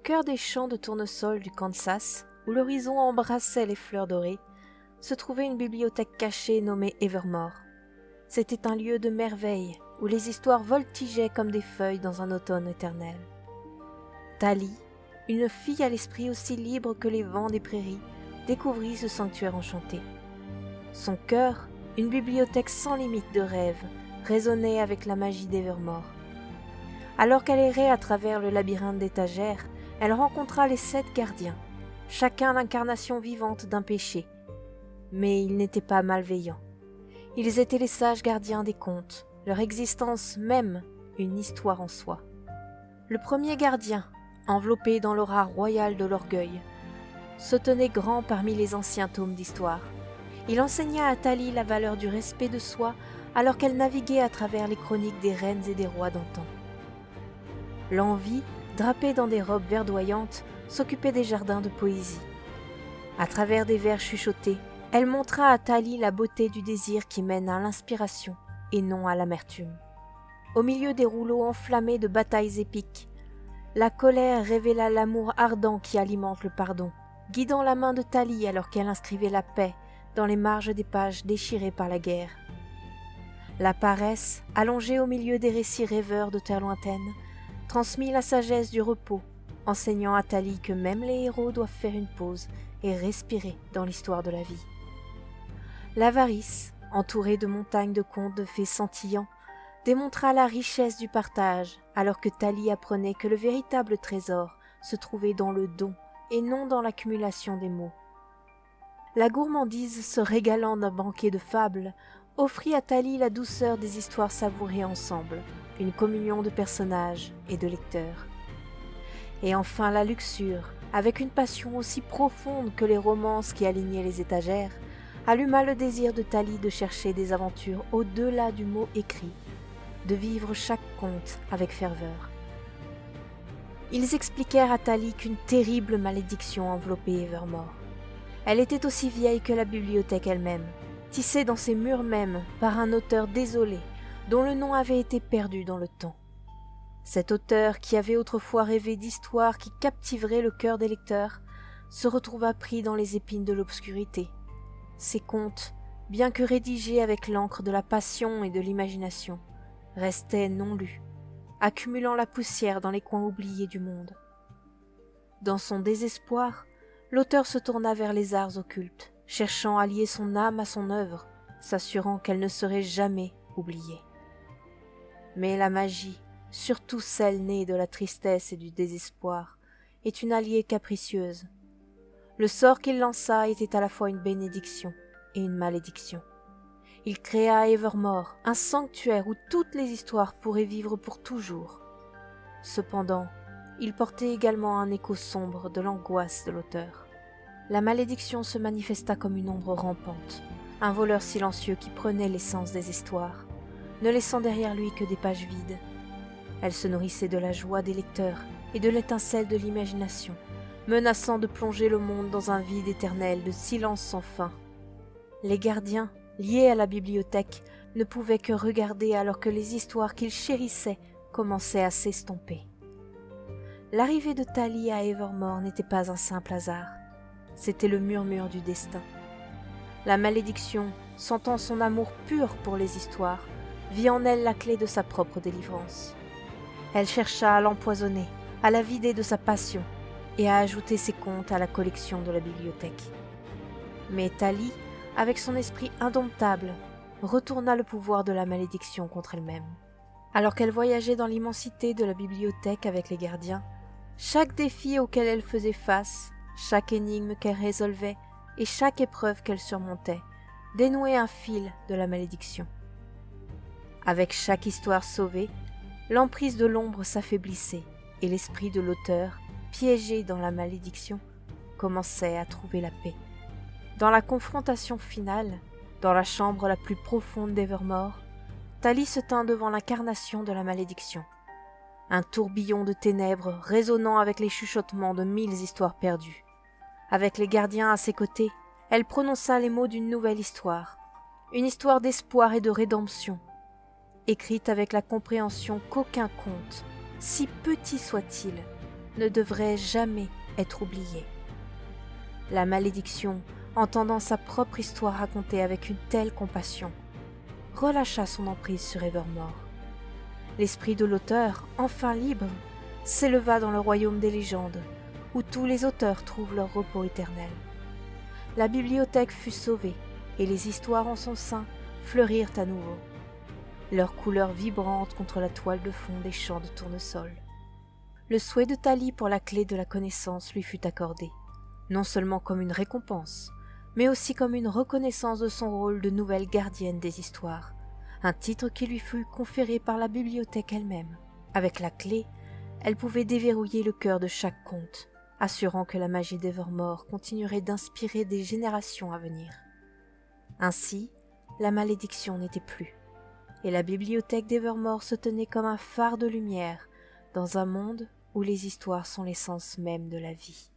cœur des champs de tournesol du Kansas, où l'horizon embrassait les fleurs dorées, se trouvait une bibliothèque cachée nommée Evermore. C'était un lieu de merveille, où les histoires voltigeaient comme des feuilles dans un automne éternel. Thalie, une fille à l'esprit aussi libre que les vents des prairies, découvrit ce sanctuaire enchanté. Son cœur, une bibliothèque sans limite de rêves, résonnait avec la magie d'Evermore. Alors qu'elle errait à travers le labyrinthe d'étagères, elle rencontra les 7 gardiens, chacun l'incarnation vivante d'un péché. Mais ils n'étaient pas malveillants. Ils étaient les sages gardiens des contes, leur existence même une histoire en soi. Le premier gardien, enveloppé dans l'aura royale de l'orgueil, se tenait grand parmi les anciens tomes d'histoire. Il enseigna à Thalie la valeur du respect de soi alors qu'elle naviguait à travers les chroniques des reines et des rois d'antan. L'envie, drapée dans des robes verdoyantes, s'occupait des jardins de poésie. À travers des vers chuchotés, elle montra à Thalie la beauté du désir qui mène à l'inspiration et non à l'amertume. Au milieu des rouleaux enflammés de batailles épiques, la colère révéla l'amour ardent qui alimente le pardon, guidant la main de Thalie alors qu'elle inscrivait la paix dans les marges des pages déchirées par la guerre. La paresse, allongée au milieu des récits rêveurs de terre lointaine, transmit la sagesse du repos, enseignant à Thalie que même les héros doivent faire une pause et respirer dans l'histoire de la vie. L'avarice, entourée de montagnes de contes de fées scintillants, démontra la richesse du partage, alors que Thalie apprenait que le véritable trésor se trouvait dans le don et non dans l'accumulation des mots. La gourmandise, se régalant d'un banquet de fables, offrit à Thalie la douceur des histoires savourées ensemble, une communion de personnages et de lecteurs. Et enfin la luxure, avec une passion aussi profonde que les romances qui alignaient les étagères, alluma le désir de Thalie de chercher des aventures au-delà du mot écrit, de vivre chaque conte avec ferveur. Ils expliquèrent à Thalie qu'une terrible malédiction enveloppait Evermore. Elle était aussi vieille que la bibliothèque elle-même, tissée dans ses murs mêmes par un auteur désolé, dont le nom avait été perdu dans le temps. Cet auteur, qui avait autrefois rêvé d'histoires qui captiveraient le cœur des lecteurs, se retrouva pris dans les épines de l'obscurité. Ses contes, bien que rédigés avec l'encre de la passion et de l'imagination, restaient non lus, accumulant la poussière dans les coins oubliés du monde. Dans son désespoir, l'auteur se tourna vers les arts occultes, cherchant à lier son âme à son œuvre, s'assurant qu'elle ne serait jamais oubliée. Mais la magie, surtout celle née de la tristesse et du désespoir, est une alliée capricieuse. Le sort qu'il lança était à la fois une bénédiction et une malédiction. Il créa Evermore, un sanctuaire où toutes les histoires pourraient vivre pour toujours. Cependant, il portait également un écho sombre de l'angoisse de l'auteur. La malédiction se manifesta comme une ombre rampante, un voleur silencieux qui prenait l'essence des histoires, ne laissant derrière lui que des pages vides. Elle se nourrissait de la joie des lecteurs et de l'étincelle de l'imagination, menaçant de plonger le monde dans un vide éternel de silence sans fin. Les gardiens, liés à la bibliothèque, ne pouvaient que regarder alors que les histoires qu'ils chérissaient commençaient à s'estomper. L'arrivée de Thalie à Evermore n'était pas un simple hasard, c'était le murmure du destin. La malédiction, sentant son amour pur pour les histoires, vit en elle la clé de sa propre délivrance. Elle chercha à l'empoisonner, à la vider de sa passion et à ajouter ses contes à la collection de la bibliothèque. Mais Thalie, avec son esprit indomptable, retourna le pouvoir de la malédiction contre elle-même. Alors qu'elle voyageait dans l'immensité de la bibliothèque avec les gardiens, chaque défi auquel elle faisait face, chaque énigme qu'elle résolvait et chaque épreuve qu'elle surmontait, dénouait un fil de la malédiction. Avec chaque histoire sauvée, l'emprise de l'ombre s'affaiblissait et l'esprit de l'auteur, piégé dans la malédiction, commençait à trouver la paix. Dans la confrontation finale, dans la chambre la plus profonde d'Evermore, Thalie se tint devant l'incarnation de la malédiction. Un tourbillon de ténèbres résonnant avec les chuchotements de 1000 histoires perdues. Avec les gardiens à ses côtés, elle prononça les mots d'une nouvelle histoire. Une histoire d'espoir et de rédemption, écrite avec la compréhension qu'aucun conte, si petit soit-il, ne devrait jamais être oubliée. La malédiction, entendant sa propre histoire racontée avec une telle compassion, relâcha son emprise sur Evermore. L'esprit de l'auteur, enfin libre, s'éleva dans le royaume des légendes, où tous les auteurs trouvent leur repos éternel. La bibliothèque fut sauvée, et les histoires en son sein fleurirent à nouveau, leurs couleurs vibrantes contre la toile de fond des champs de tournesol. Le souhait de Thalie pour la clé de la connaissance lui fut accordé, non seulement comme une récompense, mais aussi comme une reconnaissance de son rôle de nouvelle gardienne des histoires, un titre qui lui fut conféré par la bibliothèque elle-même. Avec la clé, elle pouvait déverrouiller le cœur de chaque conte, assurant que la magie d'Evermore continuerait d'inspirer des générations à venir. Ainsi, la malédiction n'était plus, et la bibliothèque d'Evermore se tenait comme un phare de lumière dans un monde où les histoires sont l'essence même de la vie.